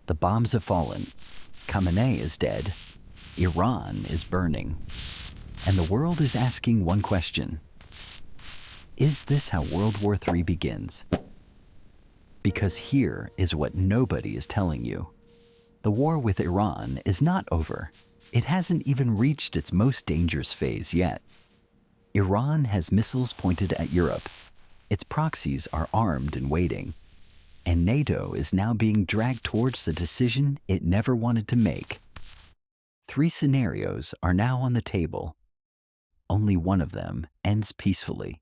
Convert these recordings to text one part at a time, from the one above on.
The bombs have fallen. Khamenei is dead. Iran is burning. And the world is asking one question. Is this how World War III begins? Because here is what nobody is telling you. The war with Iran is not over. It hasn't even reached its most dangerous phase yet. Iran has missiles pointed at Europe. Its proxies are armed and waiting. And NATO is now being dragged towards the decision it never wanted to make. 3 scenarios are now on the table. Only one of them ends peacefully.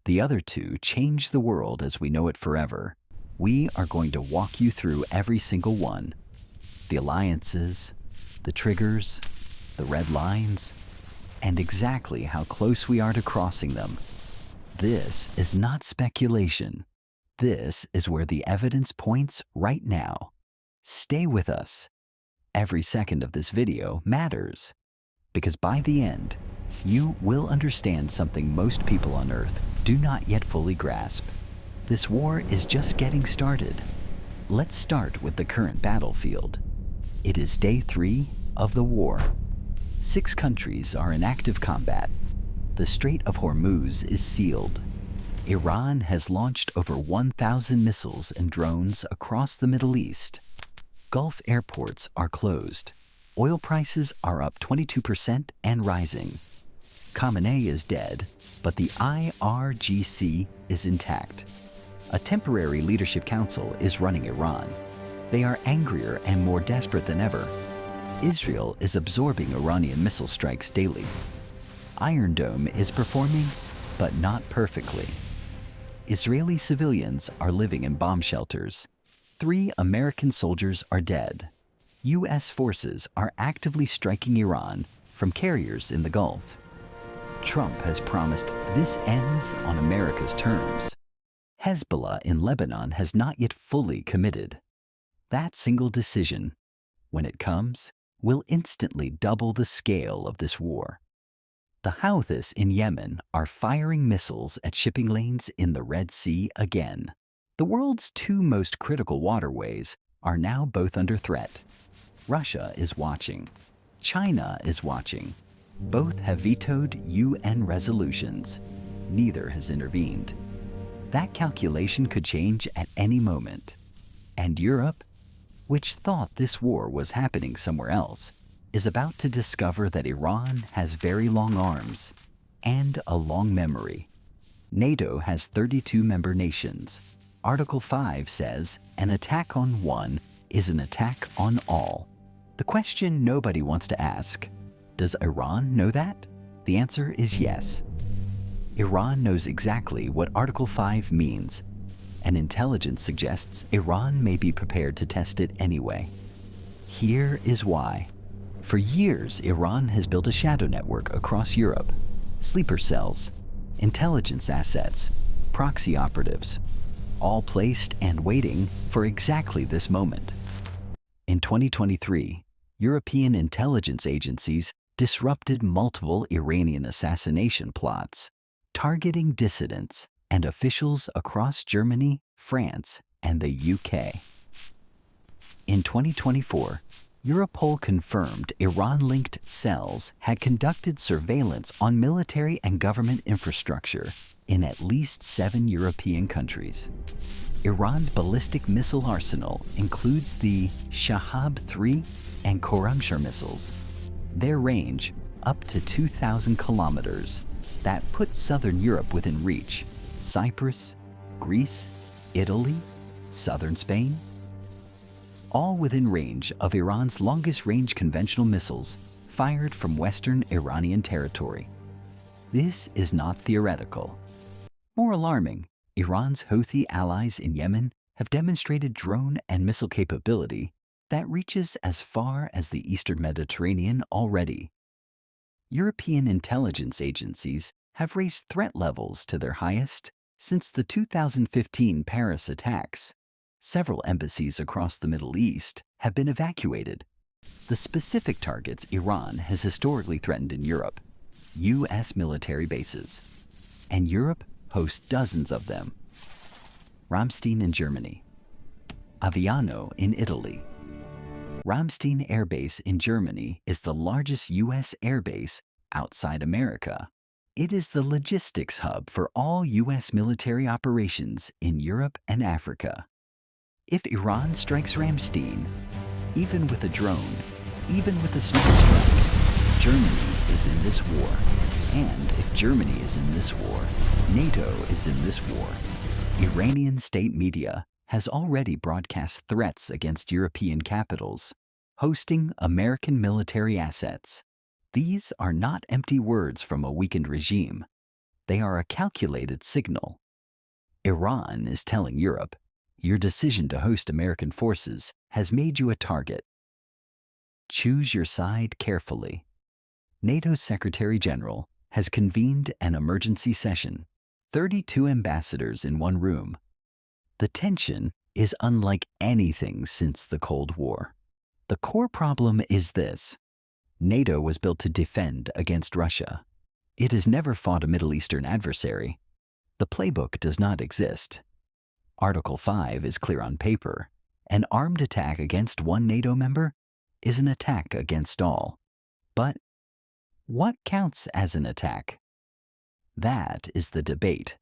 The other 2 change the world as we know it forever. We are going to walk you through every single one. The alliances, the triggers, the red lines, and exactly how close we are to crossing them. This is not speculation. This is where the evidence points right now. Stay with us. Every second of this video matters, because by the end, you will understand something most people on Earth do not yet fully grasp. This war is just getting started. Let's start with the current battlefield. It is day 3 of the war. 6 countries are in active combat. The Strait of Hormuz is sealed. Iran has launched over 1,000 missiles and drones across the Middle East. Gulf airports are closed. Oil prices are up 22% and rising. Khamenei is dead, but the IRGC is intact. A temporary leadership council is running Iran. They are angrier and more desperate than ever. Israel is absorbing Iranian missile strikes daily. Iron Dome is performing, but not perfectly. Israeli civilians are living in bomb shelters. 3 American soldiers are dead. U.S. forces are actively striking Iran from carriers in the Gulf. Trump has promised this ends on America's terms. Hezbollah in Lebanon has not yet fully committed. That single decision, when it comes, will instantly double the scale of this war. The Houthis in Yemen are firing missiles at shipping lanes in the Red Sea again. The world's 2 most critical waterways are now both under threat. Russia is watching. China is watching. Both have vetoed UN resolutions. Neither has intervened. That calculation could change at any moment. And Europe, which thought this war was happening somewhere else, is about to discover that Iran has very long arms and a long memory. NATO has 32 member nations. Article 5 says an attack on one is an attack on all. The question nobody wants to ask, does Iran know that? The answer is yes. Iran knows exactly what Article 5 means, and intelligence suggests Iran may be prepared to test it anyway. Here is why. For years, Iran has built a shadow network across Europe. Sleeper cells, intelligence assets, proxy operatives, all placed and waiting for exactly this moment. In 2023, European intelligence agencies disrupted multiple Iranian assassination plots, targeting dissidents and officials across Germany, France, and the UK. In 2024, Europol confirmed Iran-linked cells had conducted surveillance on military and government infrastructure in at least 7 European countries. Iran's ballistic missile arsenal includes the Shahab-3 and Khorramshahr missiles. Their range, up to 2,000 kilometers, that puts southern Europe within reach. Cyprus, Greece, Italy, southern Spain, all within range of Iran's longest-range conventional missiles fired from western Iranian territory. This is not theoretical. More alarming, Iran's Houthi allies in Yemen have demonstrated drone and missile capability that reaches as far as the eastern Mediterranean already. European intelligence agencies have raised threat levels to their highest since the 2015 Paris attacks. Several embassies across the Middle East have been evacuated. The specific targets Iran has historically threatened in Europe, U.S. military bases. And Europe hosts dozens of them. Ramstein in Germany, Aviano in Italy. Ramstein Air Base in Germany is the largest U.S. airbase outside America. It is the logistics hub for all U.S. military operations in Europe and Africa. If Iran strikes Ramstein, even with a drone, even with a small strike, Germany is in this war. And if Germany is in this war, NATO is in this war. Iranian state media has already broadcast threats against European capitals, hosting American military assets. These are not empty words from a weakened regime. They are a calculated signal. Iran is telling Europe, your decision to host American forces has made you a target. Choose your side carefully. NATO's Secretary General has convened an emergency session, 32 ambassadors in one room. The tension is unlike anything since the Cold War. The core problem is this: NATO was built to defend against Russia. It has never fought a Middle Eastern adversary. The playbook does not exist. Article 5 is clear on paper. An armed attack against one NATO member is an attack against all. But what counts as an attack? That is the debate.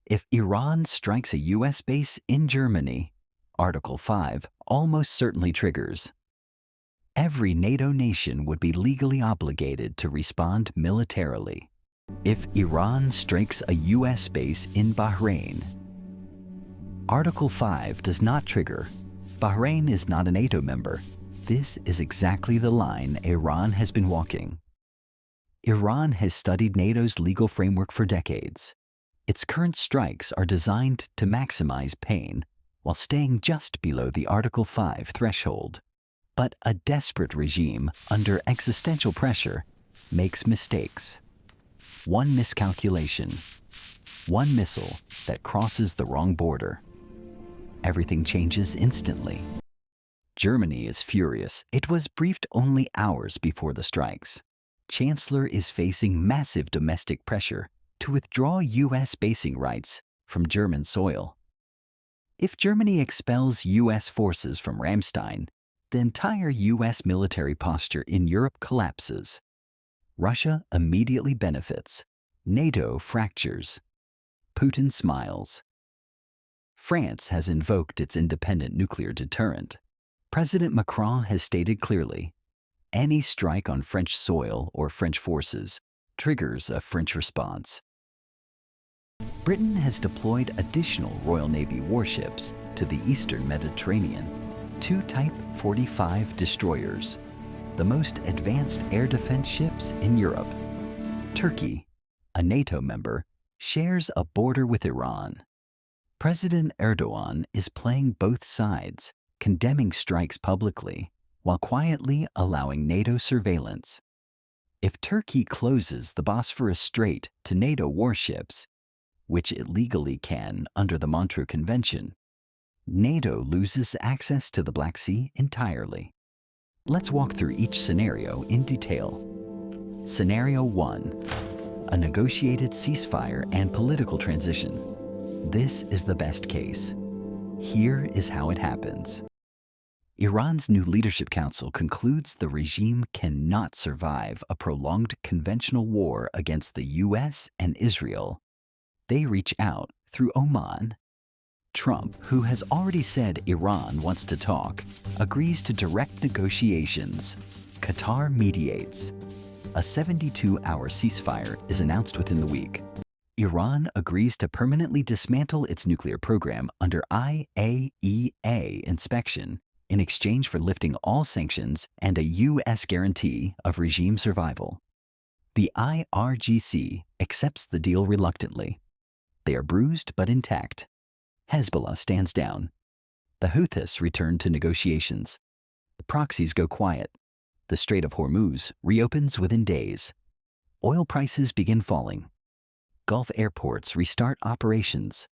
If Iran strikes a U.S. base in Germany, Article 5 almost certainly triggers. Every NATO nation would be legally obligated to respond militarily. If Iran strikes a U.S. base in Bahrain, Article 5 does not trigger. Bahrain is not a NATO member. This is exactly the line Iran has been walking. Iran has studied NATO's legal framework for decades. Its current strikes are designed to maximize pain while staying just below the Article 5 threshold. But a desperate regime under existential pressure makes mistakes. One miscalculation, one missile that crosses the wrong border. Everything changes instantly. Germany is furious. It was briefed only hours before the strikes. Chancellor is facing massive domestic pressure to withdraw U.S. basing rights from German soil. If Germany expels U.S. forces from Ramstein, the entire U.S. military posture in Europe collapses. Russia immediately benefits. NATO fractures. Putin smiles. France has invoked its independent nuclear deterrent. President Macron has stated clearly, any strike on French soil or French forces triggers a French response. Britain has deployed additional Royal Navy warships to the eastern Mediterranean, 2 Type 45 destroyers, the most advanced air defense ships in Europe. Turkey, a NATO member, shares a border with Iran. President Erdogan is playing both sides, condemning strikes publicly, while quietly allowing NATO surveillance. If Turkey closes the Bosphorus Strait to NATO warships, which it legally can under the Montreux Convention, NATO loses access to the Black Sea entirely. Let's walk through each scenario in detail. Scenario 1. A negotiated ceasefire and political transition. This is the best case. Here is how it happens. Iran's new leadership council concludes the regime cannot survive a prolonged conventional war against the U.S. and Israel. They reach out through Oman. Trump, who has already said Iran wants to talk, agrees to direct negotiations. Qatar mediates. A 72-hour ceasefire is announced within the week. Iran agrees to permanently dismantle its nuclear program under IAEA inspection in exchange for lifting all sanctions and a U.S. guarantee of regime survival. The IRGC accepts the deal reluctantly. They are bruised but intact. Hezbollah stands down. The Houthis return to negotiations. The proxies go quiet. The Strait of Hormuz reopens within days. Oil prices begin falling. Gulf airports restart operations.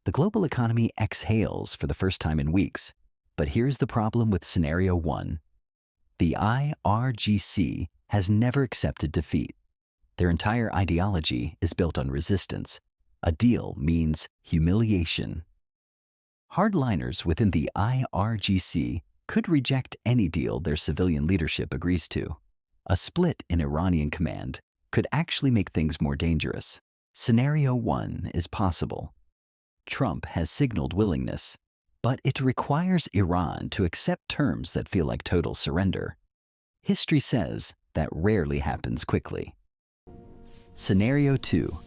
The global economy exhales for the first time in weeks. But here's the problem with Scenario 1. The IRGC has never accepted defeat. Their entire ideology is built on resistance. A deal means humiliation. Hardliners within the IRGC could reject any deal their civilian leadership agrees to. A split in Iranian command could actually make things more dangerous. Scenario 1 is possible. Trump has signaled willingness, but it requires Iran to accept terms that feel like total surrender. History says that rarely happens quickly. Scenario 2.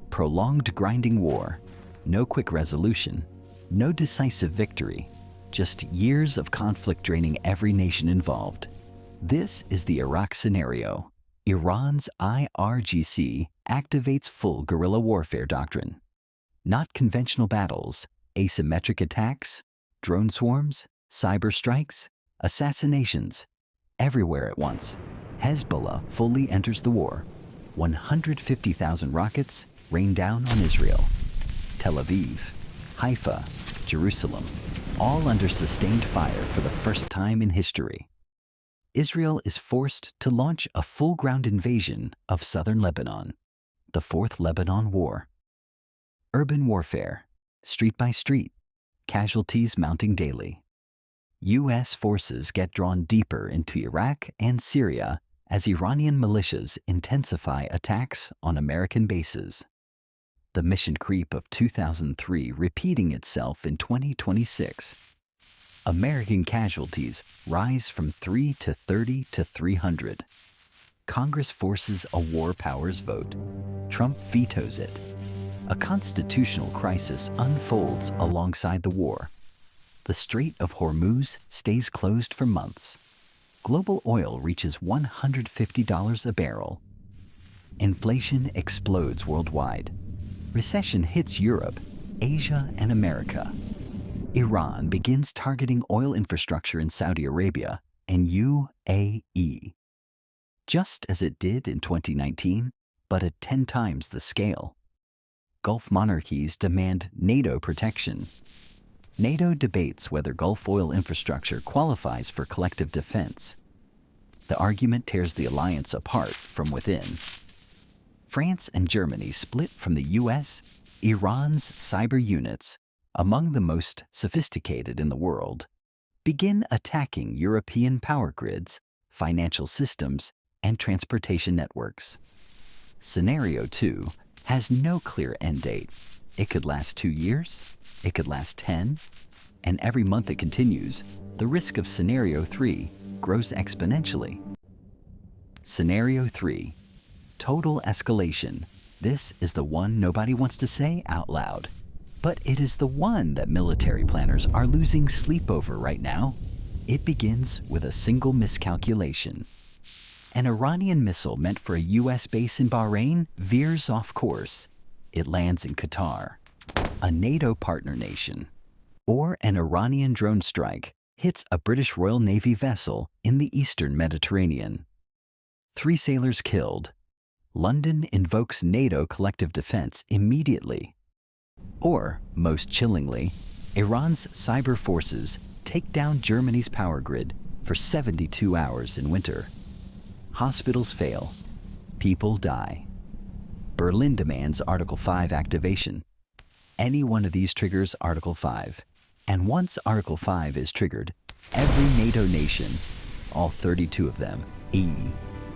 Prolonged grinding war. No quick resolution. No decisive victory. Just years of conflict draining every nation involved. This is the Iraq scenario. Iran's IRGC activates full guerrilla warfare doctrine. Not conventional battles, asymmetric attacks, drone swarms, cyber strikes, assassinations, everywhere at once. Hezbollah fully enters the war. 150,000 rockets rain down on Israel. Tel Aviv, Haifa, Jerusalem, all under sustained fire for the first time in history. Israel is forced to launch a full-ground invasion of southern Lebanon, the Fourth Lebanon War. Urban warfare, street by street, casualties mounting daily. U.S. forces get drawn deeper into Iraq and Syria as Iranian militias intensify attacks on American bases. The mission creep of 2003 repeating itself in 2026. American casualties rise from 3 to 30 to 300. Congress forces a war powers vote. Trump vetoes it. A constitutional crisis unfolds alongside the war. The Strait of Hormuz stays closed for months. Global oil reaches $150 a barrel. Inflation explodes worldwide. Recession hits Europe, Asia, and America. Iran begins targeting oil infrastructure in Saudi Arabia and UAE. Just as it did in 2019, but at 10 times the scale. Gulf monarchies demand NATO protection. NATO debates whether Gulf oil infrastructure qualifies for collective defense. The argument tears the alliance apart from within. France and Germany split from the US, Iran's cyber units, among the most sophisticated in the world, begin attacking European power grids, financial systems, and transportation networks. Scenario 2 has no clear end date. It could last 2 years, it could last 10, and every month it continues, the risk of Scenario 3 grows exponentially. Scenario 3. Total escalation. This is the one nobody wants to say out loud. But it is the one that military planners are losing sleep over right now. It begins with a single miscalculation. An Iranian missile meant for a U.S. base in Bahrain veers off course. It lands in Qatar, a NATO partner nation. Or an Iranian drone strike hits a British Royal Navy vessel in the eastern Mediterranean. 3 sailors killed. London invokes NATO collective defense immediately. Or, most chillingly, Iran's cyber forces take down Germany's power grid for 72 hours in winter. Hospitals fail. People die. Berlin demands Article 5 activation. Any one of these triggers Article 5. And once Article 5 is triggered, every NATO nation, all 32 of them,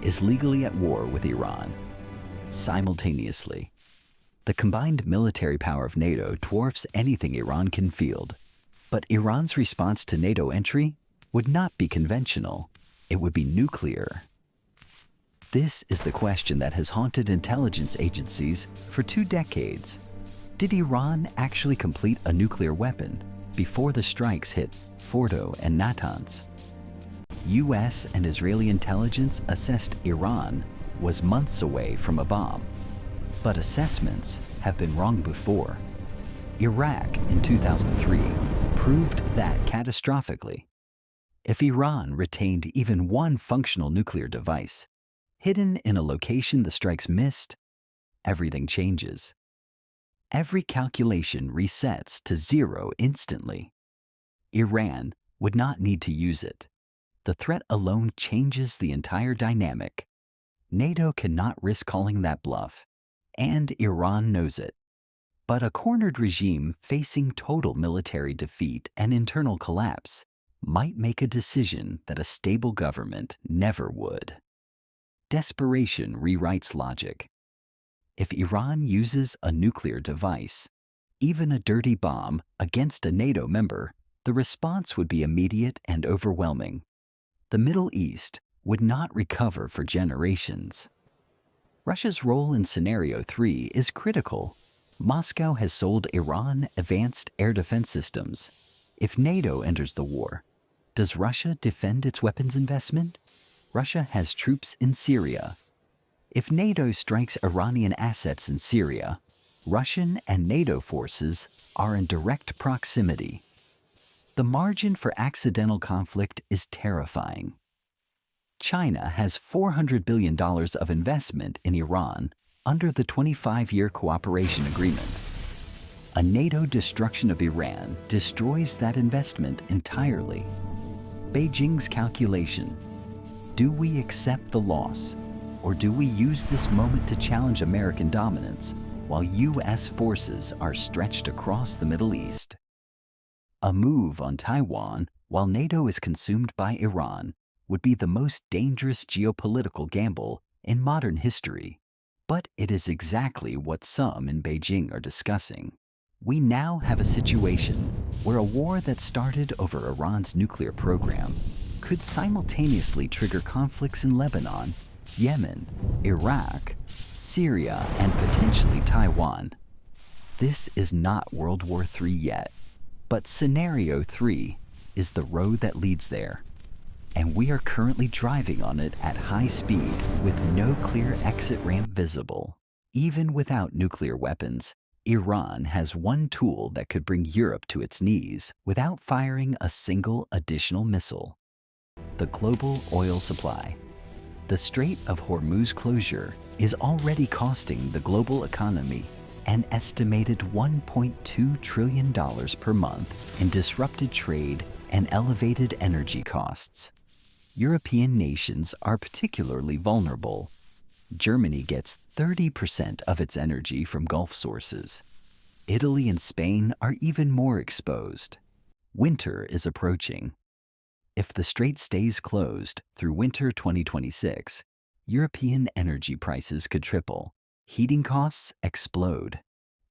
is legally at war with Iran. Simultaneously. The combined military power of NATO dwarfs anything Iran can field. But Iran's response to NATO entry would not be conventional. It would be nuclear. This is the question that has haunted intelligence agencies for 2 decades. Did Iran actually complete a nuclear weapon before the strikes hit Fordo and Natanz? U.S. and Israeli intelligence assessed Iran was months away from a bomb. But assessments have been wrong before. Iraq in 2003 proved that catastrophically. If Iran retained even one functional nuclear device, hidden in a location the strikes missed, everything changes. Every calculation resets to 0 instantly. Iran would not need to use it. The threat alone changes the entire dynamic. NATO cannot risk calling that bluff, and Iran knows it. But a cornered regime facing total military defeat and internal collapse might make a decision that a stable government never would. Desperation rewrites logic. If Iran uses a nuclear device, even a dirty bomb, against a NATO member, the response would be immediate and overwhelming. The Middle East would not recover for generations. Russia's role in Scenario 3 is critical. Moscow has sold Iran advanced air defense systems. If NATO enters the war, does Russia defend its weapons investment? Russia has troops in Syria. If NATO strikes Iranian assets in Syria, Russian and NATO forces are in direct proximity. The margin for accidental conflict is terrifying. China has $400 billion of investment in Iran under the 25-year cooperation agreement. A NATO destruction of Iran destroys that investment entirely. Beijing's calculation: do we accept the loss, or do we use this moment to challenge American dominance while U.S. forces are stretched across the Middle East? A move on Taiwan while NATO is consumed by Iran would be the most dangerous geopolitical gamble in modern history. But it is exactly what some in Beijing are discussing. We now have a situation where a war that started over Iran's nuclear program could simultaneously trigger conflicts in Lebanon, Yemen, Iraq, Syria, and potentially Taiwan. This is not World War III yet, but Scenario 3 is the road that leads there. And we are currently driving on it at high speed with no clear exit ramp visible. Even without nuclear weapons, Iran has one tool that could bring Europe to its knees without firing a single additional missile: the global oil supply. The Strait of Hormuz closure is already costing the global economy an estimated $1.2 trillion per month in disrupted trade and elevated energy costs. European nations are particularly vulnerable. Germany gets 30% of its energy from Gulf sources. Italy and Spain are even more exposed. Winter is approaching. If the Strait stays closed through winter 2026, European energy prices could triple. Heating costs explode.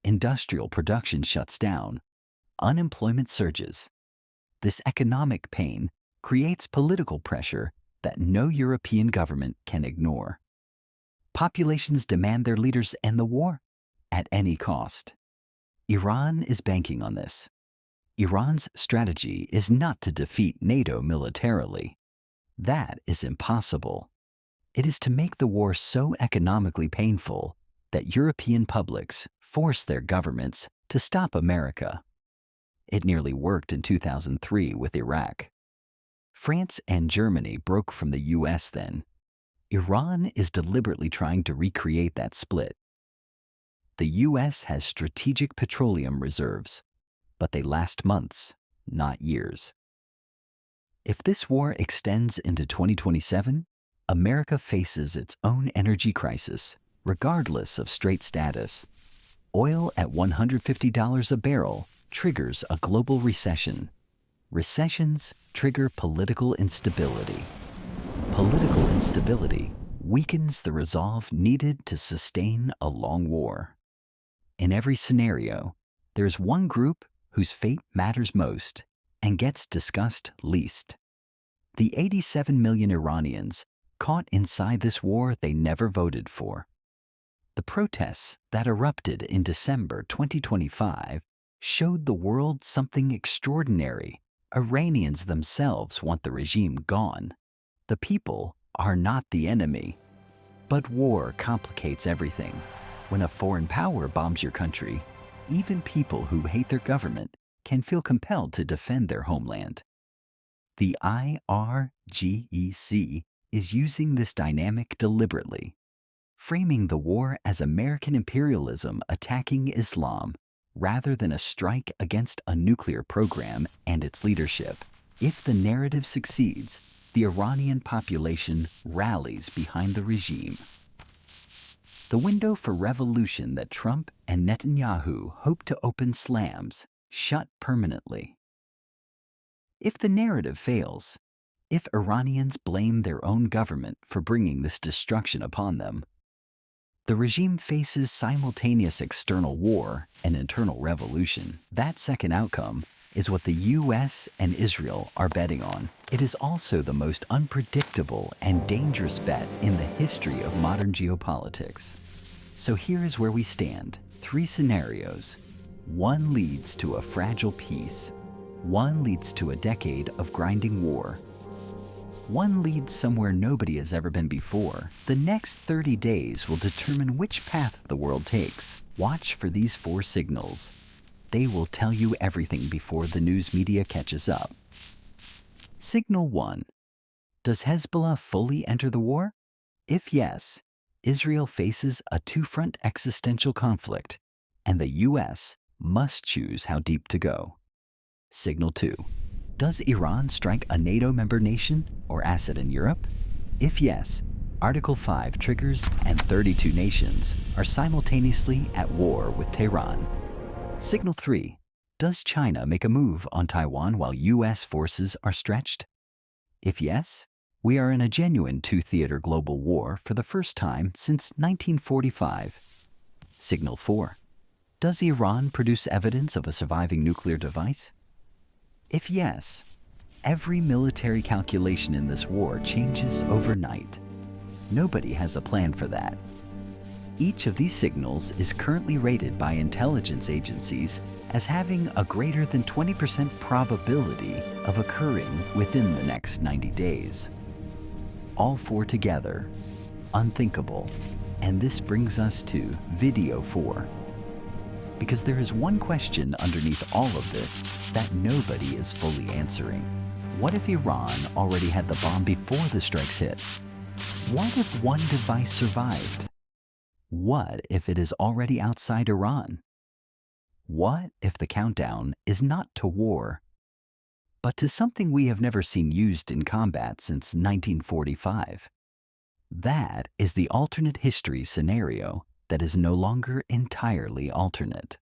Industrial production shuts down. Unemployment surges. This economic pain creates political pressure that no European government can ignore. Populations demand their leaders end the war at any cost. Iran is banking on this. Iran's strategy is not to defeat NATO militarily. That is impossible. It is to make the war so economically painful that European publics force their governments to stop America. It nearly worked in 2003 with Iraq. France and Germany broke from the U.S. then. Iran is deliberately trying to recreate that split. The U.S. has strategic petroleum reserves, but they last months, not years. If this war extends into 2027, America faces its own energy crisis, regardless of Strait status. Oil at $150 a barrel triggers a global recession. Recessions trigger political instability. Political instability weakens the resolve needed to sustain a long war. In every scenario, there's one group whose fate matters most and gets discussed least: the 87 million Iranians caught inside this war they never voted for. The protests that erupted in December 2025 showed the world something extraordinary. Iranians themselves want the regime gone. The people are not the enemy. But war complicates everything. When a foreign power bombs your country, even people who hate their government can feel compelled to defend their homeland. The IRGC is using this dynamic deliberately, framing the war as American imperialism attacking Islam rather than a strike against a nuclear program and its leadership. If the narrative succeeds, the Iranian population rallies behind the regime. The window for revolution that Trump and Netanyahu hope to open slams shut permanently. If the narrative fails, if Iranians blame their own government for bringing this destruction upon them, the regime faces simultaneous external war and internal revolution. That second outcome is what the U.S. and Israel are betting on. It is also the most unpredictable and dangerous bet in the history of modern geopolitics. So here is where we stand. 3 scenarios. One leads to a fragile peace. One leads to a decade of grinding war. One leads somewhere nobody has ever been before. The next 30 days will determine which path the world takes. Watch for these 4 signals. They will tell you everything before the news media catches up. Signal 1. Does Hezbollah fully enter the war? If yes, Israel faces a 2-front existential conflict, and the U.S. must choose how deep to go. Signal 2. Does Iran strike a NATO member nation or asset in Europe? If yes, Article 5 triggers and 32 nations are simultaneously at war with Tehran. Signal 3. Does China make a move on Taiwan while U.S. forces are stretched? If yes, we are in a genuine 2-theater global war for the first time since 1945. Signal 4. Does Iran produce evidence of a surviving nuclear device? If yes, every military calculation in this war changes overnight. Nobody has a plan for that. Each of these signals is currently rated by intelligence agencies as having a greater than 20% probability of occurring within the next 90 days. All 4 together, unthinkable, and this brings us to video 4. Because there is one question underneath all of this that nobody is fully answering. What if Iran already had the bomb before the strikes hit? What if one device survived? What if it is already outside Iran? What if the countdown is not to war, but to something we have never seen used in combat since 1945? That is the alternate history scenario that is no longer entirely alternate.